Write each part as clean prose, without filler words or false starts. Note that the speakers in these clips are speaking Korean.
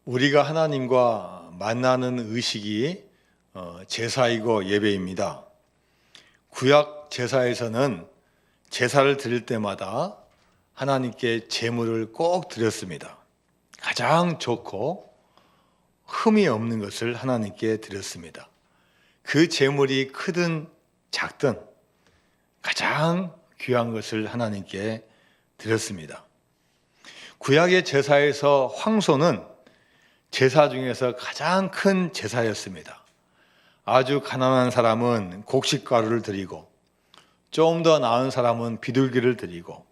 우리가 하나님과 만나는 의식이 제사이고 예배입니다. 구약 제사에서는 제사를 드릴 때마다 하나님께 제물을 꼭 드렸습니다. 가장 좋고 흠이 없는 것을 하나님께 드렸습니다. 그 제물이 크든 작든 가장 귀한 것을 하나님께 드렸습니다. 구약의 제사에서 황소는 제사 중에서 가장 큰 제사였습니다. 아주 가난한 사람은 곡식가루를 드리고 좀 더 나은 사람은 비둘기를 드리고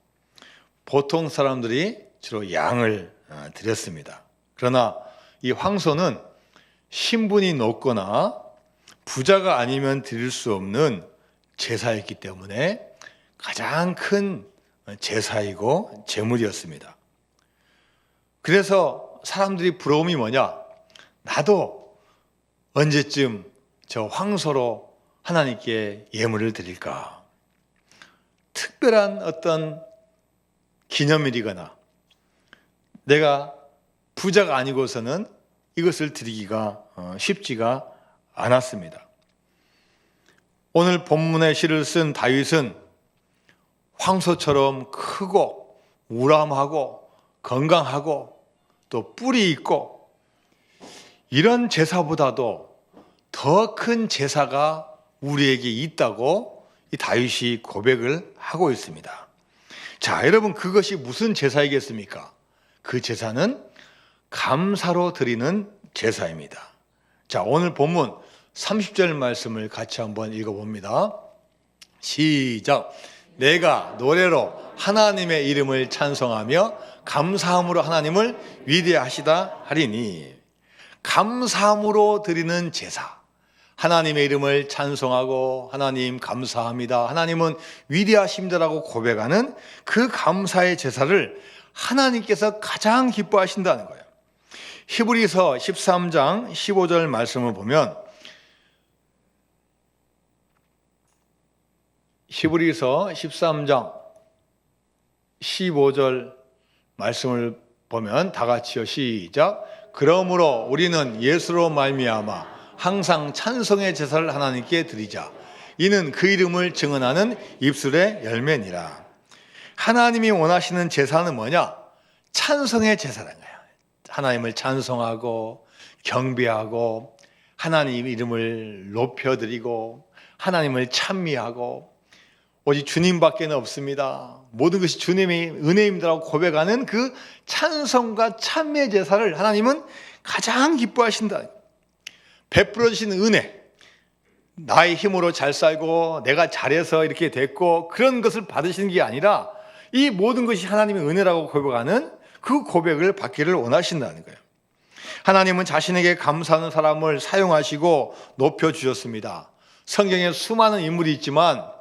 보통 사람들이 주로 양을 드렸습니다. 그러나 이 황소는 신분이 높거나 부자가 아니면 드릴 수 없는 제사였기 때문에 가장 큰 제사이고 제물이었습니다. 그래서 사람들이 부러움이 뭐냐? 나도 언제쯤 저 황소로 하나님께 예물을 드릴까? 특별한 어떤 기념일이거나 내가 부자가 아니고서는 이것을 드리기가 쉽지가 않았습니다. 오늘 본문의 시를 쓴 다윗은 황소처럼 크고 우람하고 건강하고 또 뿔이 있고 이런 제사보다도 더 큰 제사가 우리에게 있다고 이 다윗이 고백을 하고 있습니다. 자, 여러분, 그것이 무슨 제사이겠습니까? 그 제사는 감사로 드리는 제사입니다. 자, 오늘 본문 30절 말씀을 같이 한번 읽어봅니다. 시작. 내가 노래로 하나님의 이름을 찬송하며 감사함으로 하나님을 위대하시다 하리니. 감사함으로 드리는 제사, 하나님의 이름을 찬송하고 하나님 감사합니다, 하나님은 위대하십니다라고 고백하는 그 감사의 제사를 하나님께서 가장 기뻐하신다는 거예요. 히브리서 13장 15절 말씀을 보면 히브리서 13장 15절 말씀을 보면 다 같이요, 시작. 그러므로 우리는 예수로 말미암아 항상 찬송의 제사를 하나님께 드리자. 이는 그 이름을 증언하는 입술의 열매니라. 하나님이 원하시는 제사는 뭐냐? 찬송의 제사라는 거예요. 하나님을 찬송하고 경배하고 하나님 이름을 높여드리고 하나님을 찬미하고 오직 주님밖에 없습니다, 모든 것이 주님의 은혜입니다라고 고백하는 그 찬송과 찬미의 제사를 하나님은 가장 기뻐하신다. 베풀어 주신 은혜, 나의 힘으로 잘 살고 내가 잘해서 이렇게 됐고 그런 것을 받으시는 게 아니라 이 모든 것이 하나님의 은혜라고 고백하는 그 고백을 받기를 원하신다는 거예요. 하나님은 자신에게 감사하는 사람을 사용하시고 높여주셨습니다. 성경에 수많은 인물이 있지만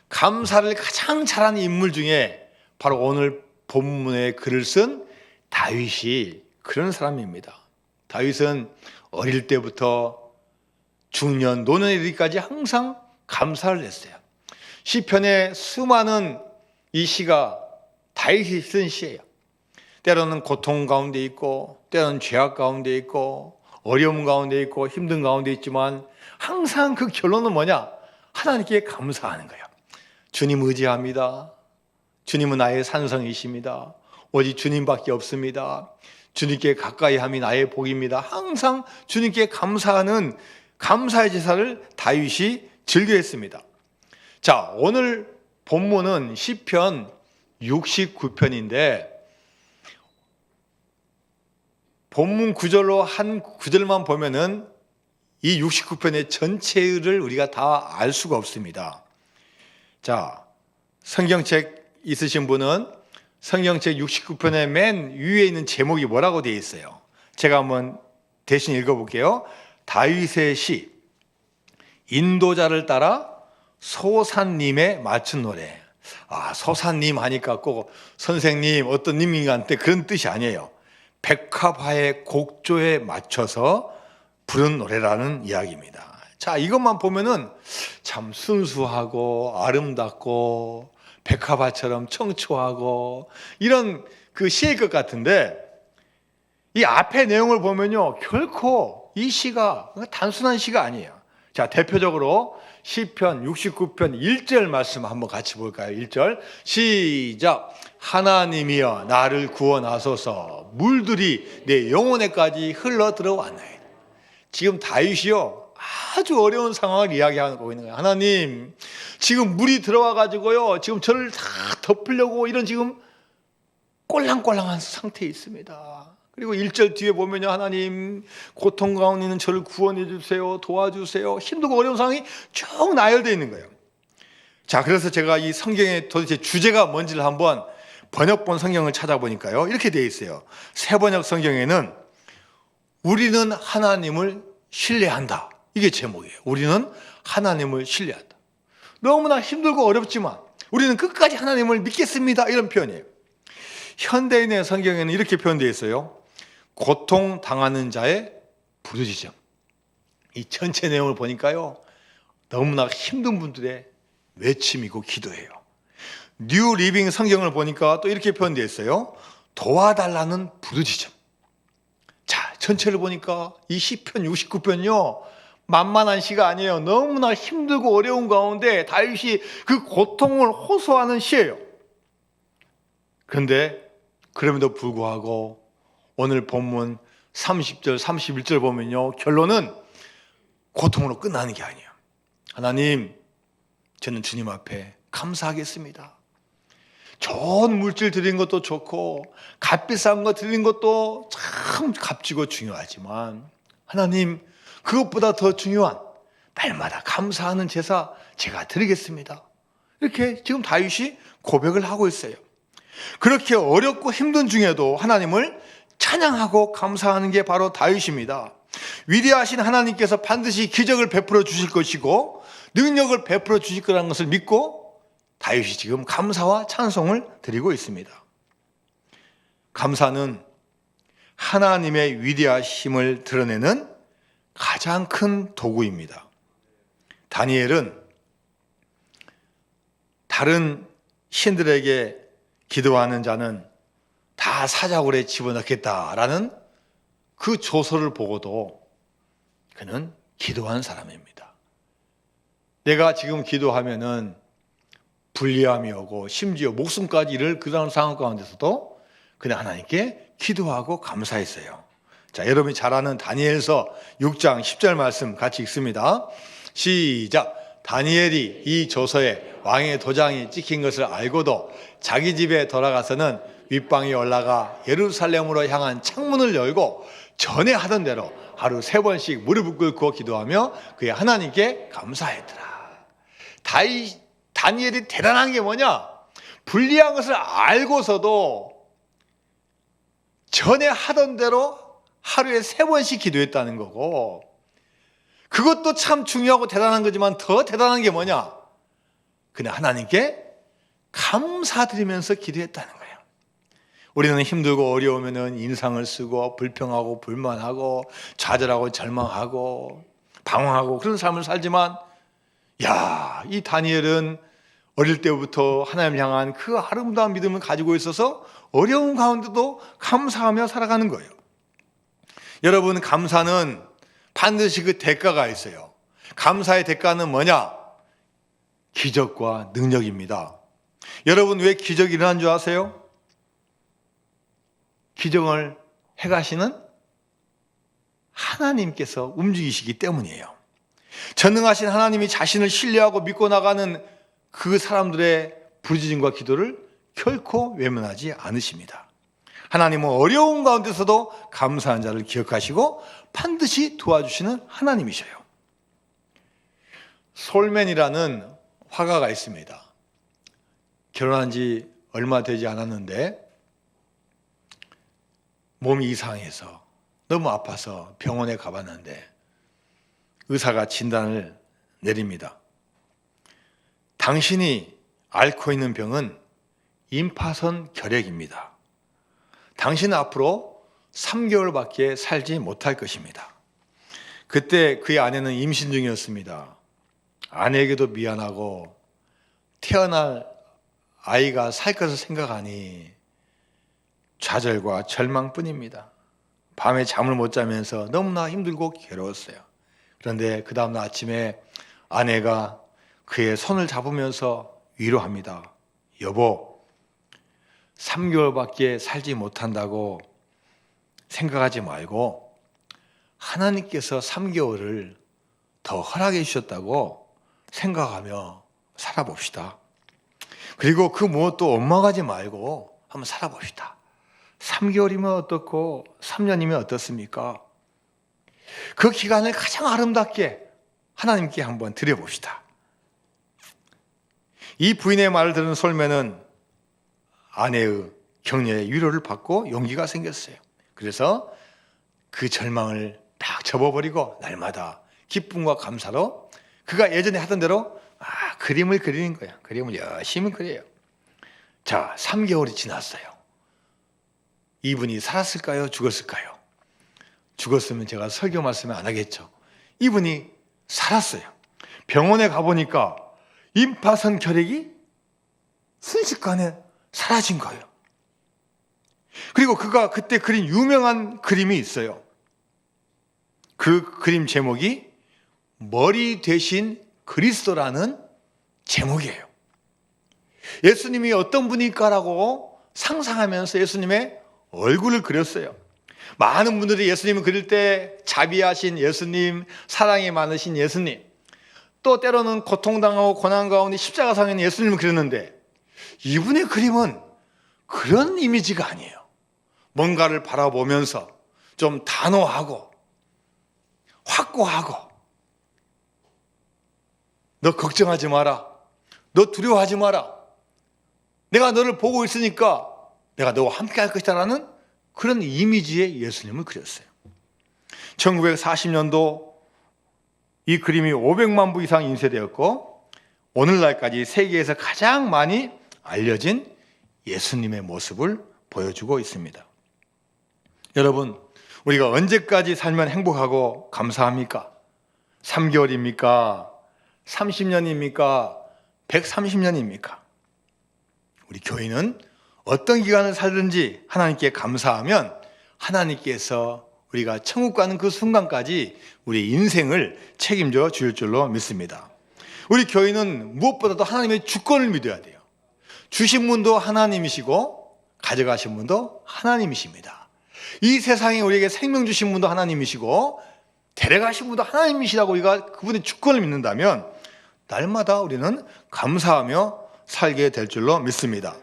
감사를 가장 잘하는 인물 중에 바로 오늘 본문에 글을 쓴 다윗이 그런 사람입니다. 다윗은 어릴 때부터 중년, 노년에 이르기까지 항상 감사를 했어요. 시편의 수많은 이 시가 다윗이 쓴 시예요. 때로는 고통 가운데 있고 때로는 죄악 가운데 있고 어려움 가운데 있고 힘든 가운데 있지만 항상 그 결론은 뭐냐? 하나님께 감사하는 거예요. 주님 의지합니다. 주님은 나의 산성이십니다. 오직 주님밖에 없습니다. 주님께 가까이 함이 나의 복입니다. 항상 주님께 감사하는 감사의 제사를 다윗이 즐겨했습니다. 자, 오늘 본문은 시편 69편인데 본문 구절로 한 구절만 보면은 이 69편의 전체를 우리가 다 알 수가 없습니다. 자, 성경책 있으신 분은 성경책 69편의 맨 위에 있는 제목이 뭐라고 되어 있어요? 제가 한번 대신 읽어볼게요. 다윗의 시, 인도자를 따라 소산님에 맞춘 노래. 소산님 하니까 꼭 선생님 어떤 님인가한테 그런 뜻이 아니에요. 백합화의 곡조에 맞춰서 부른 노래라는 이야기입니다. 자, 이것만 보면은 참 순수하고 아름답고 백합화처럼 청초하고 이런 그 시일 것 같은데 이 앞에 내용을 보면요, 결코 이 시가 단순한 시가 아니에요. 자, 대표적으로 시편 69편 1절 말씀 한번 같이 볼까요? 1절 시작. 하나님이여 나를 구원하소서, 물들이 내 영혼에까지 흘러 들어왔나이다. 지금 다윗이요, 아주 어려운 상황을 이야기하고 있는 거예요. 하나님, 지금 물이 들어와 가지고요, 지금 저를 다 덮으려고 이런 지금 꼴랑꼴랑한 상태에 있습니다. 그리고 1절 뒤에 보면요, 하나님 고통 가운데 있는 저를 구원해 주세요, 도와주세요. 힘들고 어려운 상황이 쭉 나열되어 있는 거예요. 자, 그래서 제가 이 성경의 도대체 주제가 뭔지를 한번 번역본 성경을 찾아보니까요, 이렇게 되어 있어요. 새번역 성경에는 우리는 하나님을 신뢰한다, 이게 제목이에요. 우리는 하나님을 신뢰한다. 너무나 힘들고 어렵지만 우리는 끝까지 하나님을 믿겠습니다, 이런 표현이에요. 현대인의 성경에는 이렇게 표현되어 있어요. 고통당하는 자의 부르짖음. 이 전체 내용을 보니까요, 너무나 힘든 분들의 외침이고 기도예요. 뉴 리빙 성경을 보니까 또 이렇게 표현되어 있어요. 도와달라는 부르짖음. 자, 전체를 보니까 이 시편 69편요, 만만한 시가 아니에요. 너무나 힘들고 어려운 가운데 다윗이 그 고통을 호소하는 시예요. 그런데 그럼에도 불구하고 오늘 본문 30절, 31절 보면요, 결론은 고통으로 끝나는 게 아니에요. 하나님, 저는 주님 앞에 감사하겠습니다. 좋은 물질 드리는 것도 좋고 값비싼 거 드리는 것도 참 값지고 중요하지만 하나님, 그것보다 더 중요한 날마다 감사하는 제사 제가 드리겠습니다. 이렇게 지금 다윗이 고백을 하고 있어요. 그렇게 어렵고 힘든 중에도 하나님을 찬양하고 감사하는 게 바로 다윗입니다. 위대하신 하나님께서 반드시 기적을 베풀어 주실 것이고 능력을 베풀어 주실 거라는 것을 믿고 다윗이 지금 감사와 찬송을 드리고 있습니다. 감사는 하나님의 위대하심을 드러내는 가장 큰 도구입니다. 다니엘은 다른 신들에게 기도하는 자는 다 사자굴에 집어넣겠다라는 그 조서를 보고도 그는 기도한 사람입니다. 내가 지금 기도하면은 불리함이 오고 심지어 목숨까지 잃을 그런 상황 가운데서도 그는 하나님께 기도하고 감사했어요. 자, 여러분이 잘 아는 다니엘서 6장 10절 말씀 같이 읽습니다. 시작. 다니엘이 이 조서에 왕의 도장이 찍힌 것을 알고도 자기 집에 돌아가서는 윗방에 올라가 예루살렘으로 향한 창문을 열고 전에 하던 대로 하루 3번씩 무릎을 꿇고 기도하며 그의 하나님께 감사했더라. 다니엘이 대단한 게 뭐냐? 불리한 것을 알고서도 전에 하던 대로 하루에 3번씩 기도했다는 거고, 그것도 참 중요하고 대단한 거지만 더 대단한 게 뭐냐? 그냥 하나님께 감사드리면서 기도했다는 거예요. 우리는 힘들고 어려우면 인상을 쓰고 불평하고 불만하고 좌절하고 절망하고 방황하고 그런 삶을 살지만, 야, 이 다니엘은 어릴 때부터 하나님을 향한 그 아름다운 믿음을 가지고 있어서 어려운 가운데도 감사하며 살아가는 거예요. 여러분, 감사는 반드시 그 대가가 있어요. 감사의 대가는 뭐냐? 기적과 능력입니다. 여러분, 왜 기적이 일어난 줄 아세요? 기적을 해가시는 하나님께서 움직이시기 때문이에요. 전능하신 하나님이 자신을 신뢰하고 믿고 나가는 그 사람들의 부르짖음과 기도를 결코 외면하지 않으십니다. 하나님은 어려운 가운데서도 감사한 자를 기억하시고 반드시 도와주시는 하나님이셔요. 솔맨이라는 화가가 있습니다. 결혼한 지 얼마 되지 않았는데 몸이 이상해서 너무 아파서 병원에 가봤는데 의사가 진단을 내립니다. 당신이 앓고 있는 병은 임파선 결핵입니다. 당신은 앞으로 3개월밖에 살지 못할 것입니다. 그때 그의 아내는 임신 중이었습니다. 아내에게도 미안하고 태어날 아이가 살 것을 생각하니 좌절과 절망뿐입니다. 밤에 잠을 못 자면서 너무나 힘들고 괴로웠어요. 그런데 그 다음날 아침에 아내가 그의 손을 잡으면서 위로합니다. 여보, 3개월밖에 살지 못한다고 생각하지 말고 하나님께서 3개월을 더 허락해 주셨다고 생각하며 살아봅시다. 그리고 그 무엇도 원망하지 말고 한번 살아봅시다. 3개월이면 어떻고 3년이면 어떻습니까? 그 기간을 가장 아름답게 하나님께 한번 드려봅시다. 이 부인의 말을 들은 솔매는 아내의 격려에 위로를 받고 용기가 생겼어요. 그래서 그 절망을 딱 접어버리고 날마다 기쁨과 감사로 그가 예전에 하던 대로 그림을 그리는 거야. 그림을 열심히 그려요. 자, 3개월이 지났어요. 이분이 살았을까요? 죽었을까요? 죽었으면 제가 설교 말씀을 안 하겠죠. 이분이 살았어요. 병원에 가보니까 임파선 결핵이 순식간에 사라진 거예요. 그리고 그가 그때 그린 유명한 그림이 있어요. 그 그림 제목이 머리 대신 그리스도라는 제목이에요. 예수님이 어떤 분일까라고 상상하면서 예수님의 얼굴을 그렸어요. 많은 분들이 예수님을 그릴 때 자비하신 예수님, 사랑이 많으신 예수님, 또 때로는 고통당하고 고난 가운데 십자가상에 있는 예수님을 그렸는데 이분의 그림은 그런 이미지가 아니에요. 뭔가를 바라보면서 좀 단호하고 확고하고 너 걱정하지 마라. 너 두려워하지 마라. 내가 너를 보고 있으니까 내가 너와 함께 할 것이다라는 그런 이미지의 예수님을 그렸어요. 1940년도 이 그림이 500만 부 이상 인쇄되었고 오늘날까지 세계에서 가장 많이 알려진 예수님의 모습을 보여주고 있습니다. 여러분, 우리가 언제까지 살면 행복하고 감사합니까? 3개월입니까? 30년입니까? 130년입니까? 우리 교인은 어떤 기간을 살든지 하나님께 감사하면 하나님께서 우리가 천국 가는 그 순간까지 우리 인생을 책임져 줄 줄로 믿습니다. 우리 교인은 무엇보다도 하나님의 주권을 믿어야 돼요. 주신 분도 하나님이시고 가져가신 분도 하나님이십니다. 이 세상에 우리에게 생명 주신 분도 하나님이시고 데려가신 분도 하나님이시라고 우리가 그분의 주권을 믿는다면 날마다 우리는 감사하며 살게 될 줄로 믿습니다.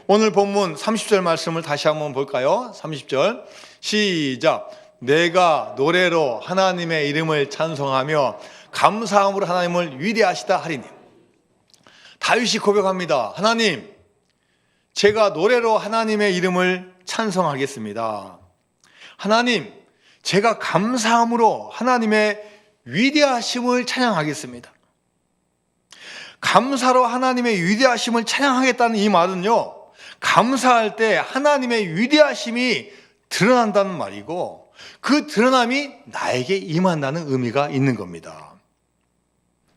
오늘 본문 30절 말씀을 다시 한번 볼까요? 30절 시작. 내가 노래로 하나님의 이름을 찬송하며 감사함으로 하나님을 위대하시다 하리니. 다윗이 고백합니다. 하나님, 제가 노래로 하나님의 이름을 찬송하겠습니다. 하나님, 제가 감사함으로 하나님의 위대하심을 찬양하겠습니다. 감사로 하나님의 위대하심을 찬양하겠다는 이 말은요, 감사할 때 하나님의 위대하심이 드러난다는 말이고 그 드러남이 나에게 임한다는 의미가 있는 겁니다.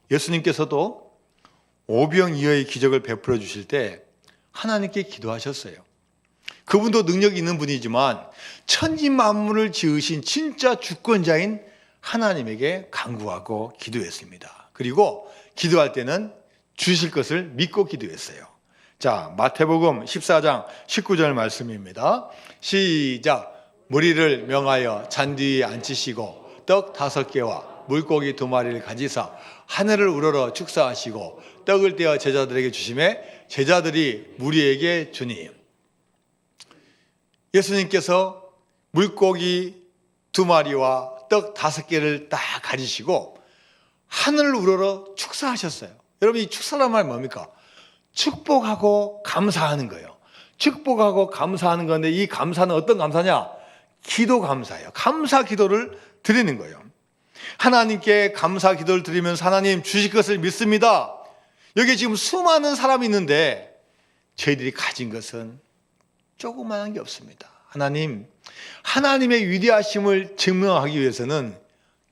예수님께서도 오병이어의 기적을 베풀어 주실 때 하나님께 기도하셨어요. 그분도 능력이 있는 분이지만 천지 만물을 지으신 진짜 주권자인 하나님에게 간구하고 기도했습니다. 그리고 기도할 때는 주실 것을 믿고 기도했어요. 자, 마태복음 14장 19절 말씀입니다. 시작. 무리를 명하여 잔디 위에 앉히시고 떡 5개와 물고기 2마리를 가지사 하늘을 우러러 축사하시고 떡을 떼어 제자들에게 주시매 제자들이 무리에게 주니. 예수님께서 물고기 2마리와 떡 5개를 딱 가지시고 하늘을 우러러 축사하셨어요. 여러분, 이 축사란 말 뭡니까? 축복하고 감사하는 거예요. 축복하고 감사하는 건데 이 감사는 어떤 감사냐? 기도 감사예요. 감사 기도를 드리는 거예요. 하나님께 감사 기도를 드리면서 하나님 주실 것을 믿습니다. 여기 지금 수많은 사람이 있는데 저희들이 가진 것은 조그마한 게 없습니다. 하나님, 하나님의 위대하심을 증명하기 위해서는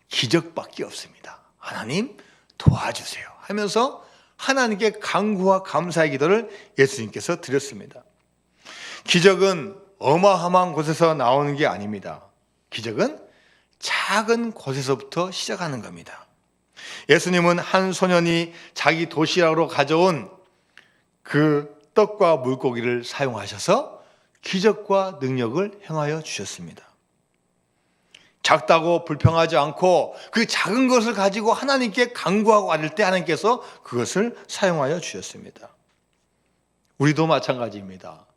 기적밖에 없습니다. 하나님 도와주세요 하면서 하나님께 간구와 감사의 기도를 예수님께서 드렸습니다. 기적은 어마어마한 곳에서 나오는 게 아닙니다. 기적은 작은 곳에서부터 시작하는 겁니다. 예수님은 한 소년이 자기 도시락으로 가져온 그 떡과 물고기를 사용하셔서 기적과 능력을 행하여 주셨습니다. 작다고 불평하지 않고 그 작은 것을 가지고 하나님께 간구하고 아릴 때 하나님께서 그것을 사용하여 주셨습니다. 우리도 마찬가지입니다.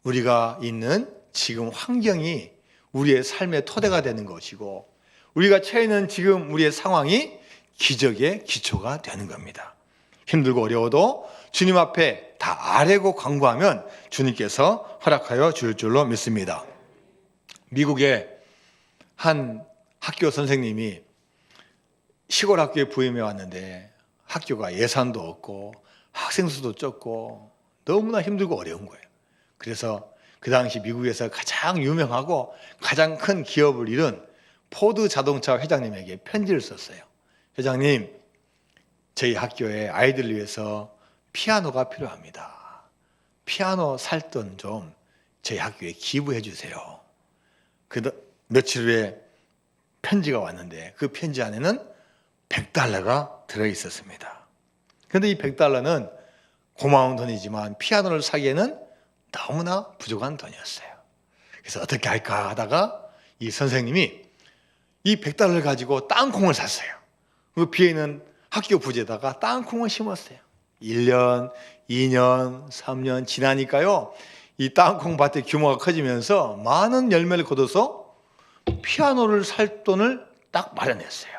우리가 있는 지금 환경이 우리의 삶의 토대가 되는 것이고 우리가 처해 있는 지금 우리의 상황이 기적의 기초가 되는 겁니다. 힘들고 어려워도 주님 앞에 다 아뢰고 간구하면 주님께서 허락하여 줄 줄로 믿습니다. 미국의 한 학교 선생님이 시골 학교에 부임해 왔는데 학교가 예산도 없고 학생 수도 적고 너무나 힘들고 어려운 거예요. 그래서 그 당시 미국에서 가장 유명하고 가장 큰 기업을 이룬 포드 자동차 회장님에게 편지를 썼어요. 회장님, 저희 학교에 아이들을 위해서 피아노가 필요합니다. 피아노 살 돈 좀 저희 학교에 기부해 주세요. 며칠 후에 편지가 왔는데 그 편지 안에는 $100가 들어있었습니다. 그런데 이 $100는 고마운 돈이지만 피아노를 사기에는 너무나 부족한 돈이었어요. 그래서 어떻게 할까 하다가 이 선생님이 이 $100를 가지고 땅콩을 샀어요. 그 비어있는 학교 부지에다가 땅콩을 심었어요. 1년, 2년, 3년 지나니까요, 이 땅콩 밭의 규모가 커지면서 많은 열매를 거둬서 피아노를 살 돈을 딱 마련했어요.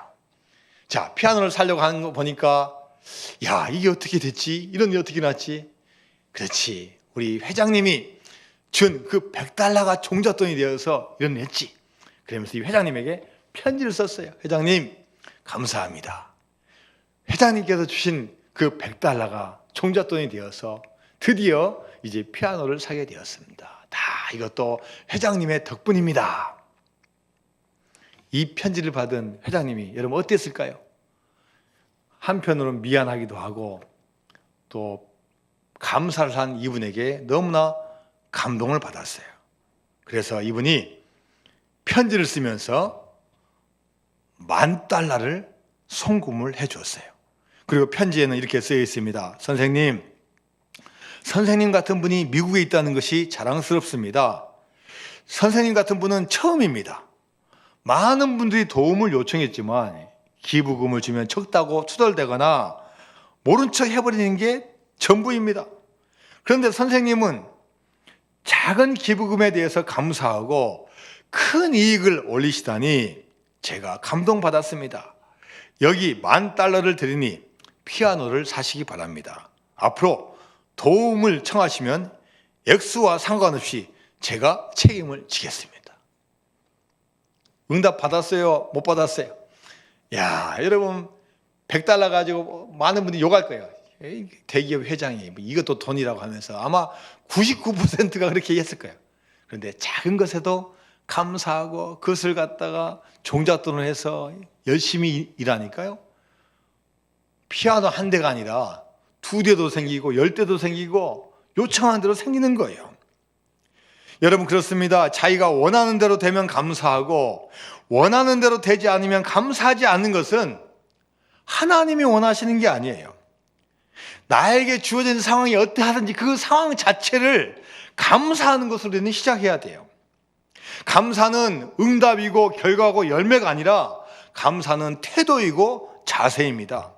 자, 피아노를 사려고 하는 거 보니까 야, 이게 어떻게 됐지? 이런 게 어떻게 났지? 그렇지, 우리 회장님이 준 그 $100가 종잣돈이 되어서 이런 일 했지. 그러면서 이 회장님에게 편지를 썼어요. 회장님, 감사합니다. 회장님께서 주신 그 $100가 종잣돈이 되어서 드디어 이제 피아노를 사게 되었습니다. 다 이것도 회장님의 덕분입니다. 이 편지를 받은 회장님이 여러분 어땠을까요? 한편으로는 미안하기도 하고 또 감사를 한 이분에게 너무나 감동을 받았어요. 그래서 이분이 편지를 쓰면서 $10,000를 송금을 해줬어요. 그리고 편지에는 이렇게 쓰여 있습니다. 선생님 같은 분이 미국에 있다는 것이 자랑스럽습니다. 선생님 같은 분은 처음입니다. 많은 분들이 도움을 요청했지만 기부금을 주면 적다고 투덜대거나 모른 척 해버리는 게 전부입니다. 그런데 선생님은 작은 기부금에 대해서 감사하고 큰 이익을 올리시다니 제가 감동받았습니다. 여기 $10,000를 드리니 피아노를 사시기 바랍니다. 앞으로 도움을 청하시면 액수와 상관없이 제가 책임을 지겠습니다. 응답 받았어요? 못 받았어요? 야, 여러분 $100 가지고 많은 분들이 욕할 거예요. 대기업 회장이 이것도 돈이라고 하면서 아마 99%가 그렇게 했을 거예요. 그런데 작은 것에도 감사하고 그것을 갖다가 종잣돈을 해서 열심히 일하니까요, 피아노 한 대가 아니라 2대도 생기고 10대도 생기고 요청하는 대로 생기는 거예요. 여러분 그렇습니다. 자기가 원하는 대로 되면 감사하고 원하는 대로 되지 않으면 감사하지 않는 것은 하나님이 원하시는 게 아니에요. 나에게 주어진 상황이 어떠하든지 그 상황 자체를 감사하는 것으로 우리는 시작해야 돼요. 감사는 응답이고 결과고 열매가 아니라 감사는 태도이고 자세입니다.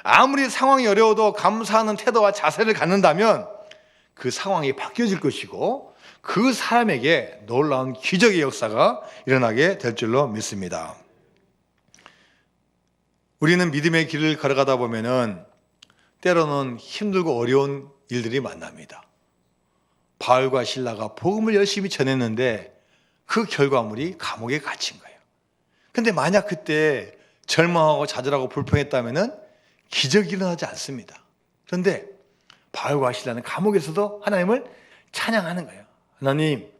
아무리 상황이 어려워도 감사하는 태도와 자세를 갖는다면 그 상황이 바뀌어질 것이고 그 사람에게 놀라운 기적의 역사가 일어나게 될 줄로 믿습니다. 우리는 믿음의 길을 걸어가다 보면은 때로는 힘들고 어려운 일들이 만납니다. 바울과 실라가 복음을 열심히 전했는데 그 결과물이 감옥에 갇힌 거예요. 근데 만약 그때 절망하고 좌절하고 불평했다면은 기적이 일어나지 않습니다. 그런데 바울과 실라는 감옥에서도 하나님을 찬양하는 거예요. 하나님,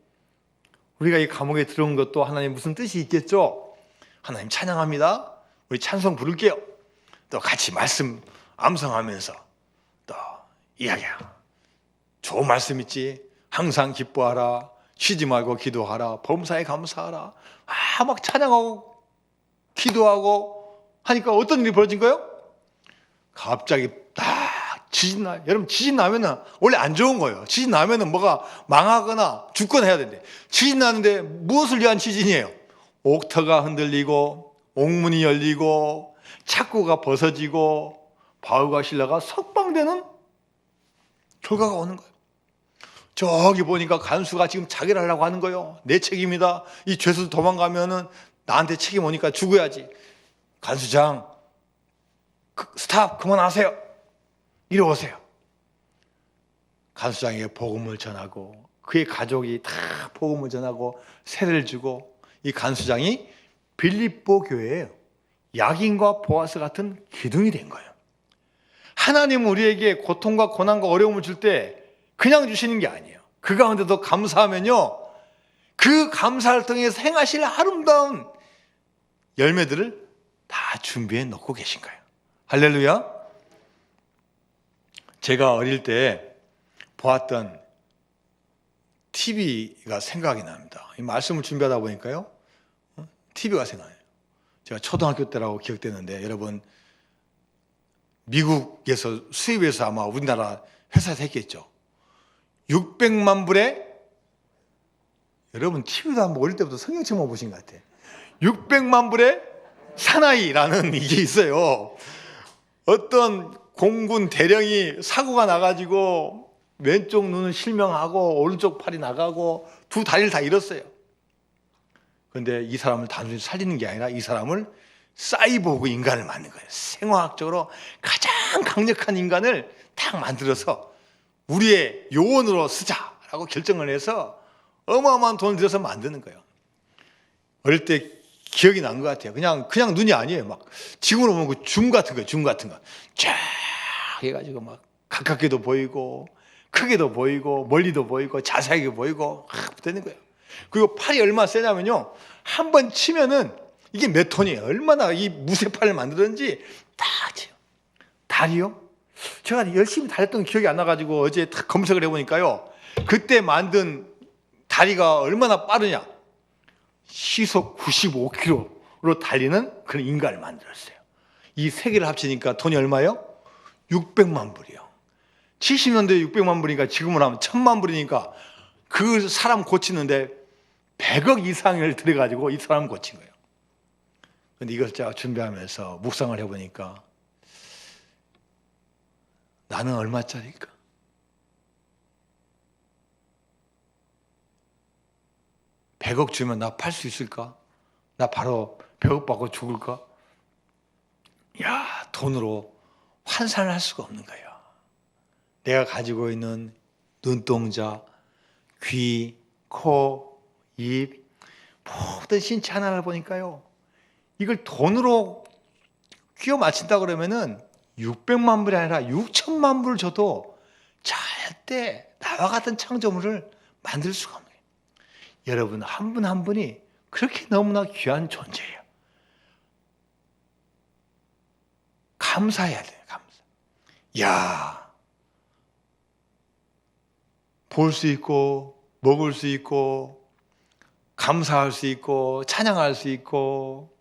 우리가 이 감옥에 들어온 것도 하나님 무슨 뜻이 있겠죠? 하나님 찬양합니다. 우리 찬송 부를게요. 또 같이 말씀 암송하면서 또 이야기야. 좋은 말씀 있지. 항상 기뻐하라. 쉬지 말고 기도하라. 범사에 감사하라. 막 찬양하고 기도하고 하니까 어떤 일이 벌어진 거예요? 갑자기 딱 지진 나요. 여러분, 지진 나면은 원래 안 좋은 거예요. 지진 나면은 뭐가 망하거나 죽거나 해야 되는데, 지진 나는데 무엇을 위한 지진이에요? 옥터가 흔들리고 옥문이 열리고 착고가 벗어지고 바울과 실라가 석방되는 결과가 오는 거예요. 저기 보니까 간수가 지금 자결 하려고 하는 거예요. 내 책임이다. 이 죄수 도망가면은 나한테 책임 오니까 죽어야지. 간수장, 스탑, 그만하세요. 이리 오세요. 간수장에게 복음을 전하고 그의 가족이 다 복음을 전하고 세례를 주고, 이 간수장이 빌립보 교회예요. 야긴과 보아스 같은 기둥이 된 거예요. 하나님은 우리에게 고통과 고난과 어려움을 줄 때 그냥 주시는 게 아니에요. 그 가운데도 감사하면요, 그 감사를 통해서 행하실 아름다운 열매들을 다 준비해 놓고 계신 거예요. 할렐루야. 제가 어릴 때 보았던 TV가 생각이 납니다. 이 말씀을 준비하다 보니까요, TV가 생각나요. 제가 초등학교 때라고 기억되는데, 여러분, 미국에서 수입해서 아마 우리나라 회사에서 했겠죠. 600만 불에, 여러분 TV도 한번 어릴 때부터 성경책만 보신 것 같아. 600만 불의 사나이라는 이게 있어요. 어떤 공군 대령이 사고가 나가지고 왼쪽 눈은 실명하고 오른쪽 팔이 나가고 두 다리를 다 잃었어요. 그런데 이 사람을 단순히 살리는 게 아니라 이 사람을 사이보그 인간을 만든 거예요. 생화학적으로 가장 강력한 인간을 딱 만들어서 우리의 요원으로 쓰자라고 결정을 해서 어마어마한 돈을 들여서 만드는 거예요. 어릴 때 기억이 난 것 같아요. 그냥 눈이 아니에요. 막 지금으로 보면 그 줌 같은 거예요. 줌 같은 거. 쫙 해가지고 막 가깝게도 보이고 크게도 보이고 멀리도 보이고 자세하게 보이고 되는 거예요. 그리고 팔이 얼마나 세냐면요, 한 번 치면은 이게 몇 톤이에요. 얼마나 이 무쇠팔을 만들었는지 딱 쳐요. 다리요? 제가 열심히 달렸던 기억이 안 나가지고 어제 딱 검색을 해보니까요, 그때 만든 다리가 얼마나 빠르냐, 시속 95km로 달리는 그런 인간을 만들었어요. 이 세 개를 합치니까 돈이 얼마예요? 600만 불이요. 70년대에 600만 불이니까 지금은 하면 1000만 불이니까 그 사람 고치는데 100억 이상을 들여가지고 이 사람 고친 거예요. 그런데 이걸 제가 준비하면서 묵상을 해보니까 나는 얼마짜리일까? (100억) 주면 나 팔 수 있을까? 나 바로 100억 받고 죽을까? 야, 돈으로 환산을 할 수가 없는 거예요. 내가 가지고 있는 눈동자, 귀, 코, 입, 모든 신체 하나를 보니까요, 이걸 돈으로 끼워 맞춘다 그러면은 600만 불이 아니라 6천만 불을 줘도 절대 나와 같은 창조물을 만들 수가 없는 거예요. 여러분, 한 분 한 분이 그렇게 너무나 귀한 존재예요. 감사해야 돼요. 감사. 야, 볼 수 있고 먹을 수 있고 감사할 수 있고 찬양할 수 있고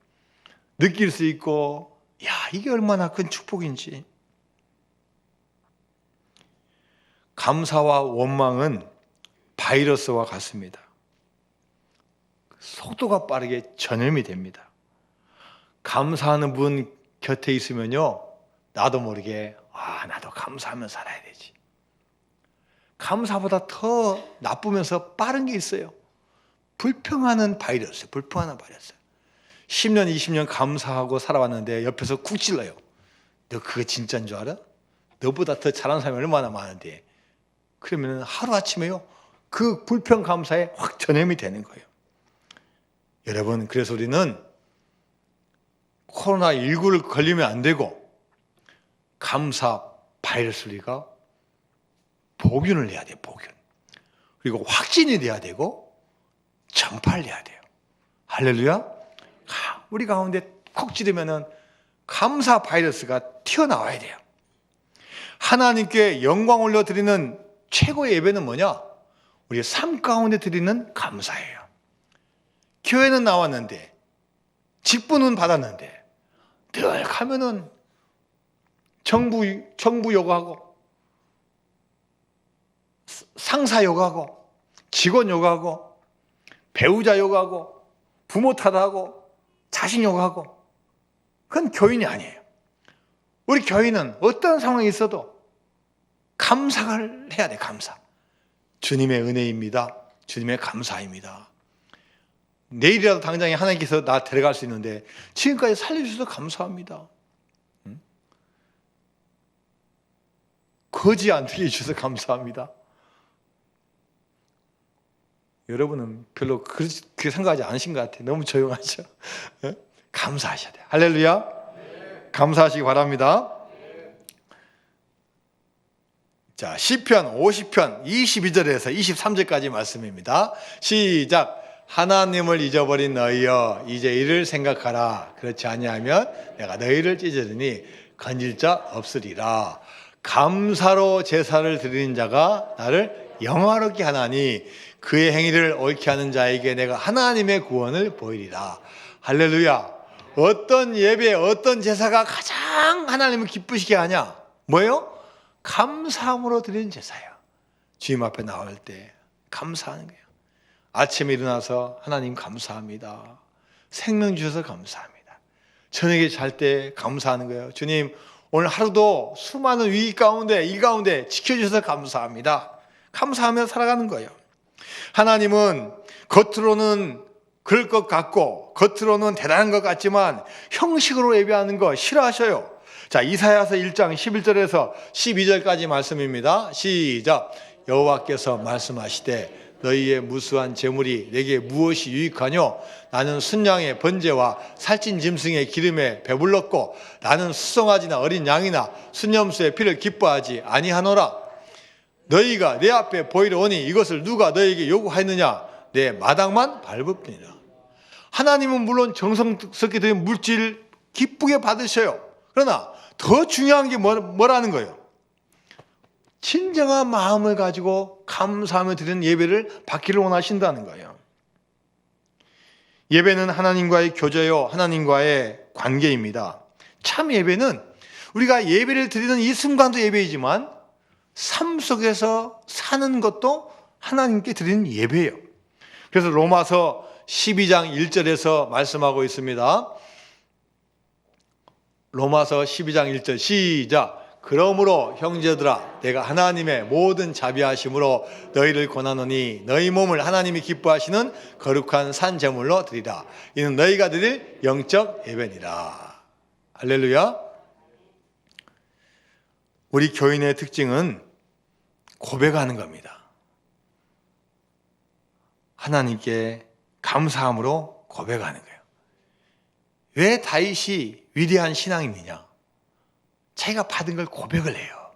느낄 수 있고, 야, 이게 얼마나 큰 축복인지. 감사와 원망은 바이러스와 같습니다. 속도가 빠르게 전염이 됩니다. 감사하는 분 곁에 있으면요, 나도 모르게 나도 감사하며 살아야 되지. 감사보다 더 나쁘면서 빠른 게 있어요. 불평하는 바이러스, 불평하는 바이러스. 10년, 20년 감사하고 살아왔는데 옆에서 쿡 찔러요. 너 그거 진짜인 줄 알아? 너보다 더 잘하는 사람이 얼마나 많은데. 그러면 하루아침에요, 그 불평 감사에 확 전염이 되는 거예요. 여러분, 그래서 우리는 코로나19를 걸리면 안 되고 감사 바이러스 우리가 복균을 해야 돼요. 복균. 그리고 확진이 돼야 되고 전파를 해야 돼요. 할렐루야. 우리 가운데 콕 찌르면은 감사 바이러스가 튀어나와야 돼요. 하나님께 영광 올려드리는 최고의 예배는 뭐냐? 우리의 삶 가운데 드리는 감사예요. 교회는 나왔는데, 직분은 받았는데, 늘 가면은 정부 요구하고, 상사 요구하고, 직원 요구하고, 배우자 요구하고, 부모 탓하고, 자신 요구하고, 그건 교인이 아니에요. 우리 교인은 어떤 상황이 있어도 감사를 해야 돼, 감사. 주님의 은혜입니다. 주님의 감사입니다. 내일이라도 당장에 하나님께서 나 데려갈 수 있는데 지금까지 살려주셔서 감사합니다. 거지 안 되게 해주셔서 감사합니다. 여러분은 별로 그렇게 생각하지 않으신 것 같아요. 너무 조용하죠? 감사하셔야 돼요. 할렐루야. 감사하시기 바랍니다. 자, 시편 50편 22절에서 23절까지 말씀입니다. 시작. 하나님을 잊어버린 너희여 이제 이를 생각하라. 그렇지 아니하면 내가 너희를 찢으리니 건질 자 없으리라. 감사로 제사를 드리는 자가 나를 영화롭게 하나니 그의 행위를 옳게 하는 자에게 내가 하나님의 구원을 보이리라. 할렐루야. 어떤 예배, 어떤 제사가 가장 하나님을 기쁘시게 하냐? 뭐예요? 감사함으로 드리는 제사예요. 주님 앞에 나올 때 감사하는 거예요. 아침에 일어나서 하나님 감사합니다. 생명 주셔서 감사합니다. 저녁에 잘 때 감사하는 거예요. 주님 오늘 하루도 수많은 위기 가운데 일 가운데 지켜주셔서 감사합니다. 감사하며 살아가는 거예요. 하나님은 겉으로는 그럴 것 같고 겉으로는 대단한 것 같지만 형식으로 예배하는 거 싫어하셔요. 자, 이사야서 1장 11절에서 12절까지 말씀입니다. 시작. 여호와께서 말씀하시되 너희의 무수한 재물이 내게 무엇이 유익하뇨? 나는 순양의 번제와 살찐 짐승의 기름에 배불렀고 나는 수송아지나 어린 양이나 순염소의 피를 기뻐하지 아니하노라. 너희가 내 앞에 보이러 오니 이것을 누가 너희에게 요구하였느냐? 내 마당만 밟을 뿐이라. 하나님은 물론 정성스럽게 드린 물질 기쁘게 받으셔요. 그러나 더 중요한 게 뭐라는 거예요? 진정한 마음을 가지고 감사하며 드리는 예배를 받기를 원하신다는 거예요. 예배는 하나님과의 교제요, 하나님과의 관계입니다. 참 예배는 우리가 예배를 드리는 이 순간도 예배이지만 삶 속에서 사는 것도 하나님께 드리는 예배예요. 그래서 로마서 12장 1절에서 말씀하고 있습니다. 로마서 12장 1절 시작. 그러므로 형제들아 내가 하나님의 모든 자비하심으로 너희를 권하노니 너희 몸을 하나님이 기뻐하시는 거룩한 산 제물로 드리라. 이는 너희가 드릴 영적 예배니라. 할렐루야. 우리 교인의 특징은 고백하는 겁니다. 하나님께 감사함으로 고백하는 거예요. 왜 다윗이 위대한 신앙인이냐? 자기가 받은 걸 고백을 해요.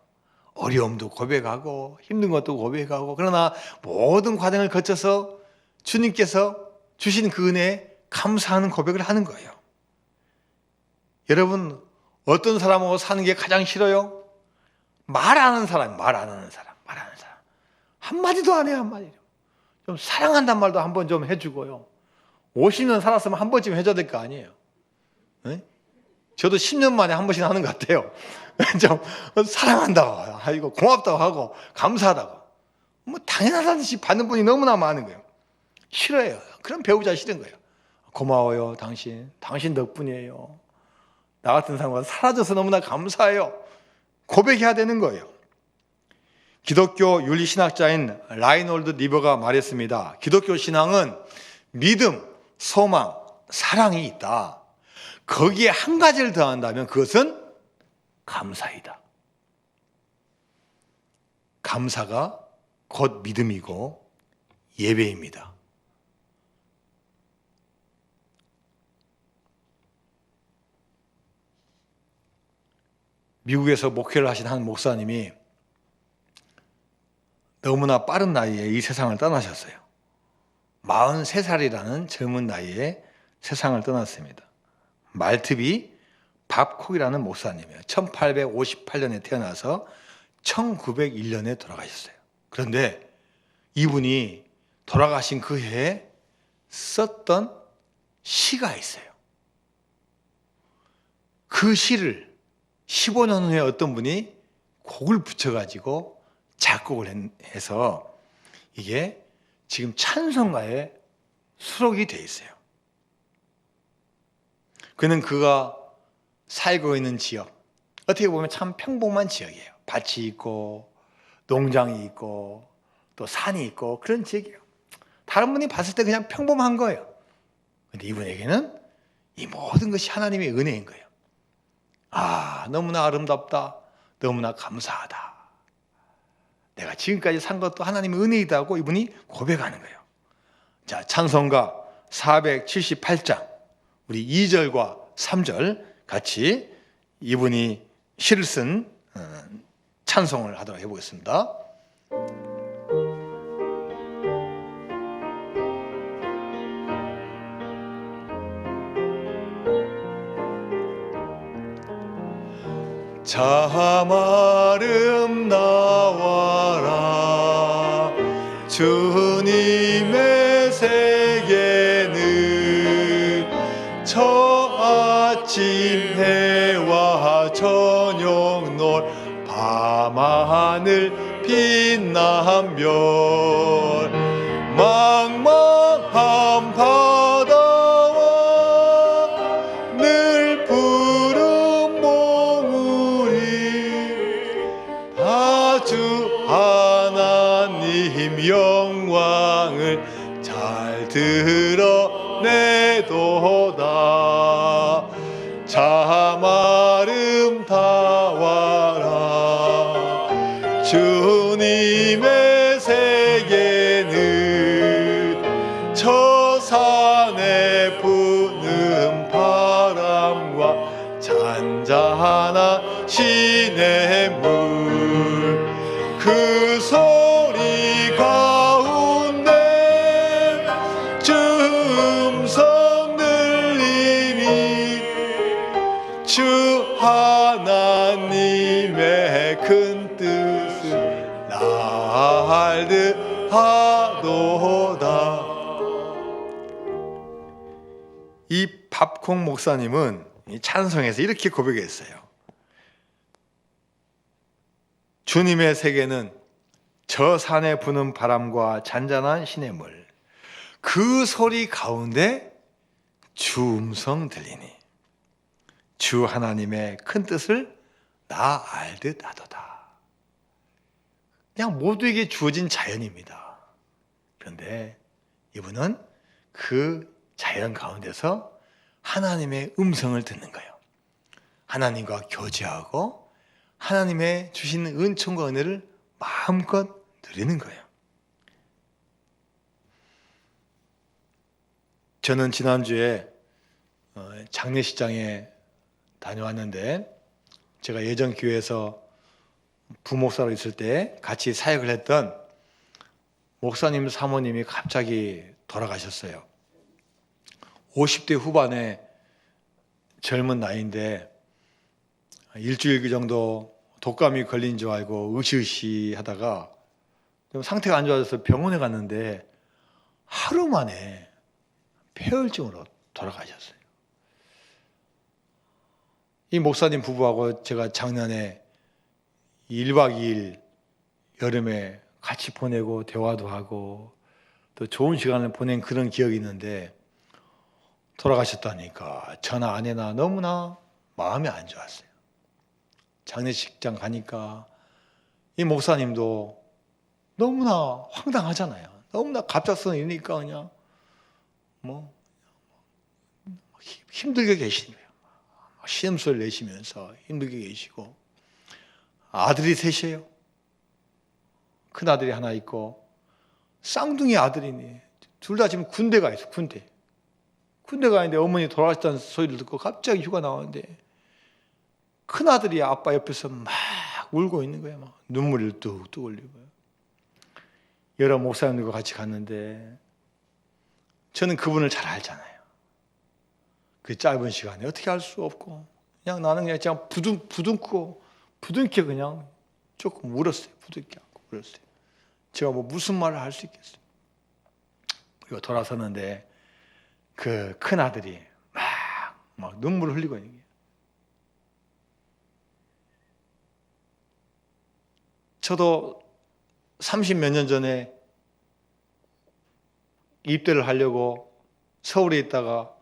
어려움도 고백하고 힘든 것도 고백하고, 그러나 모든 과정을 거쳐서 주님께서 주신 그 은혜에 감사하는 고백을 하는 거예요. 여러분, 어떤 사람하고 사는 게 가장 싫어요? 말 안 하는 사람. 한마디도 안 해요, 한마디도. 좀 사랑한단 말도 한 번 좀 해주고요. 50년 살았으면 한 번쯤 해줘야 될 거 아니에요. 네? 저도 10년 만에 한 번씩 하는 것 같아요. 좀 사랑한다고, 아이고 고맙다고 하고 감사하다고. 뭐 당연하다듯이 받는 분이 너무나 많은 거예요. 싫어해요. 그런 배우자 싫은 거예요. 고마워요, 당신 덕분이에요. 나 같은 사람과 사라져서 너무나 감사해요. 고백해야 되는 거예요. 기독교 윤리신학자인 라이놀드 리버가 말했습니다. 기독교 신앙은 믿음, 소망, 사랑이 있다. 거기에 한 가지를 더한다면 그것은 감사이다. 감사가 곧 믿음이고 예배입니다. 미국에서 목회를 하신 한 목사님이 너무나 빠른 나이에 이 세상을 떠나셨어요. 43살이라는 젊은 나이에 세상을 떠났습니다. 말트비 밥콕이라는 목사님이에요. 1858년에 태어나서 1901년에 돌아가셨어요. 그런데 이분이 돌아가신 그 해에 썼던 시가 있어요. 그 시를 15년 후에 어떤 분이 곡을 붙여가지고 작곡을 해서 이게 지금 찬송가에 수록이 돼 있어요. 그는 그가 살고 있는 지역, 어떻게 보면 참 평범한 지역이에요. 밭이 있고 농장이 있고 또 산이 있고 그런 지역이에요. 다른 분이 봤을 때 그냥 평범한 거예요. 근데 이분에게는 이 모든 것이 하나님의 은혜인 거예요. 아, 너무나 아름답다. 너무나 감사하다. 내가 지금까지 산 것도 하나님의 은혜이다 하고 이분이 고백하는 거예요. 자, 찬송가 478장 우리 2절과 3절 같이 이분이 시를 쓴 찬송을 하도록 해보겠습니다. 참 아름다워라 주님의 세계는 저 아침 해와 저녁 놀 밤하늘 빛난 별 망망한 바다와 늘 푸른 몽우리 다 주 하나님 영광을 잘 드러내도다. 참 아름다워라 주님의 세계는 저 산에 부는 바람과 잔잔한 시냇물 그 소리 가운데 주 음성 들리니 주 하나님의 큰 뜻을 알듯하도다. 이 밥콩 목사님은 이 찬송에서 이렇게 고백했어요. 주님의 세계는 저 산에 부는 바람과 잔잔한 시냇물 그 소리 가운데 주 음성 들리니 주 하나님의 큰 뜻을 나 알듯 하도다. 그냥 모두에게 주어진 자연입니다. 그런데 이분은 그 자연 가운데서 하나님의 음성을 듣는 거예요. 하나님과 교제하고 하나님의 주시는 은총과 은혜를 마음껏 누리는 거예요. 저는 지난주에 장례식장에 다녀왔는데 제가 예전 교회에서 부목사로 있을 때 같이 사역을 했던 목사님 사모님이 갑자기 돌아가셨어요. 50대 후반의 젊은 나이인데 일주일 정도 독감이 걸린 줄 알고 으시으시 하다가 좀 상태가 안 좋아져서 병원에 갔는데 하루 만에 폐혈증으로 돌아가셨어요. 이 목사님 부부하고 제가 작년에 1박 2일 여름에 같이 보내고 대화도 하고 또 좋은 시간을 보낸 그런 기억이 있는데 돌아가셨다니까 저나 아내나 너무나 마음이 안 좋았어요. 장례식장 가니까 이 목사님도 너무나 황당하잖아요. 너무나 갑작스러운 일이니까 그냥 힘들게 계시는 거예요. 시험소리를 내시면서 힘들게 계시고 아들이 셋이에요. 큰 아들이 하나 있고 쌍둥이 아들이니 둘 다 지금 군대 가 있어. 군대 가 있는데 어머니 돌아가셨다는 소리를 듣고 갑자기 휴가 나왔는데 큰 아들이 아빠 옆에서 막 울고 있는 거예요. 막 눈물이 뚝뚝 흘리고요. 여러 목사님들과 같이 갔는데 저는 그분을 잘 알잖아요. 그 짧은 시간에 어떻게 할 수 없고 그냥 나는 그냥 부둥켜 그냥 조금 울었어요. 부둥켜 안고 울었어요. 제가 뭐 무슨 말을 할 수 있겠어요. 그리고 돌아섰는데 그 큰 아들이 막 눈물을 흘리고 있는 거예요. 저도 30몇 년 전에 입대를 하려고 서울에 있다가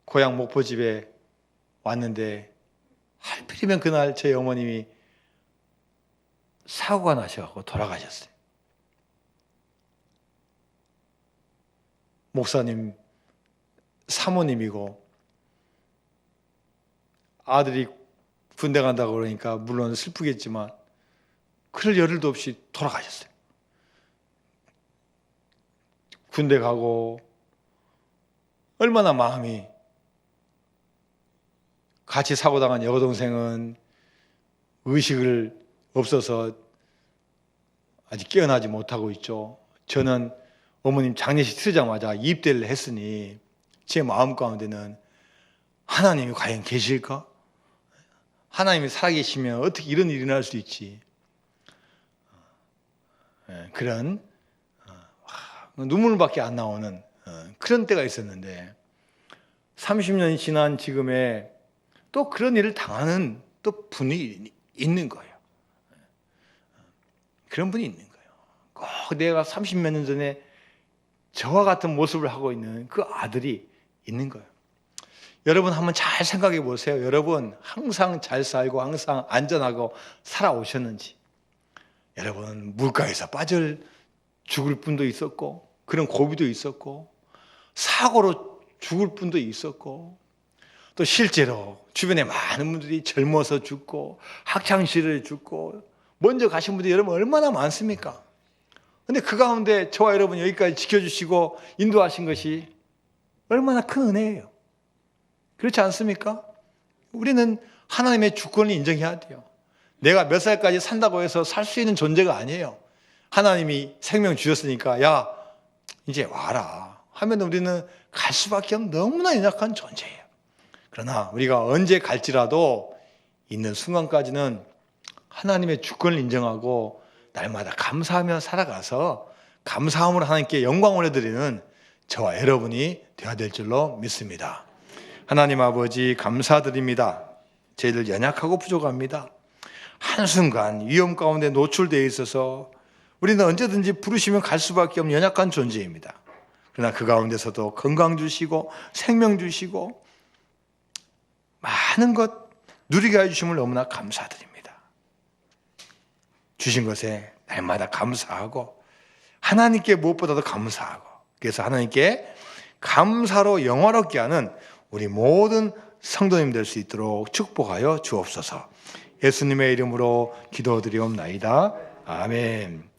고향 목포집에 왔는데 하필이면 그날 제 어머님이 사고가 나셔서 돌아가셨어요. 목사님 사모님이고 아들이 군대 간다고 그러니까 물론 슬프겠지만 그럴 여를도 없이 돌아가셨어요. 군대 가고 얼마나 마음이, 같이 사고 당한 여동생은 의식을 없어서 아직 깨어나지 못하고 있죠. 저는 어머님 장례식 치르자마자 입대를 했으니 제 마음 가운데는 하나님이 과연 계실까? 하나님이 살아계시면 어떻게 이런 일이 날 수 있지? 그런 눈물밖에 안 나오는 그런 때가 있었는데 30년이 지난 지금에 또 그런 일을 당하는 또 분이 있는 거예요. 그런 분이 있는 거예요. 꼭 내가 30몇 년 전에 저와 같은 모습을 하고 있는 그 아들이 있는 거예요. 여러분 한번 잘 생각해 보세요. 여러분 항상 잘 살고 항상 안전하고 살아오셨는지. 여러분 물가에서 죽을 분도 있었고 그런 고비도 있었고 사고로 죽을 분도 있었고 또 실제로 주변에 많은 분들이 젊어서 죽고 학창시절에 죽고 먼저 가신 분들이 여러분 얼마나 많습니까? 근데 그 가운데 저와 여러분 여기까지 지켜주시고 인도하신 것이 얼마나 큰 은혜예요. 그렇지 않습니까? 우리는 하나님의 주권을 인정해야 돼요. 내가 몇 살까지 산다고 해서 살 수 있는 존재가 아니에요. 하나님이 생명 주셨으니까 야 이제 와라 하면 우리는 갈 수밖에 없는 너무나 연약한 존재예요. 그러나 우리가 언제 갈지라도 있는 순간까지는 하나님의 주권을 인정하고 날마다 감사하며 살아가서 감사함으로 하나님께 영광 올려드리는 저와 여러분이 되어야 될 줄로 믿습니다. 하나님 아버지 감사드립니다. 저희들 연약하고 부족합니다. 한순간 위험 가운데 노출되어 있어서 우리는 언제든지 부르시면 갈 수밖에 없는 연약한 존재입니다. 그러나 그 가운데서도 건강 주시고 생명 주시고 많은 것 누리게 해주심을 너무나 감사드립니다. 주신 것에 날마다 감사하고 하나님께 무엇보다도 감사하고 그래서 하나님께 감사로 영화롭게 하는 우리 모든 성도님 될 수 있도록 축복하여 주옵소서. 예수님의 이름으로 기도드리옵나이다. 아멘.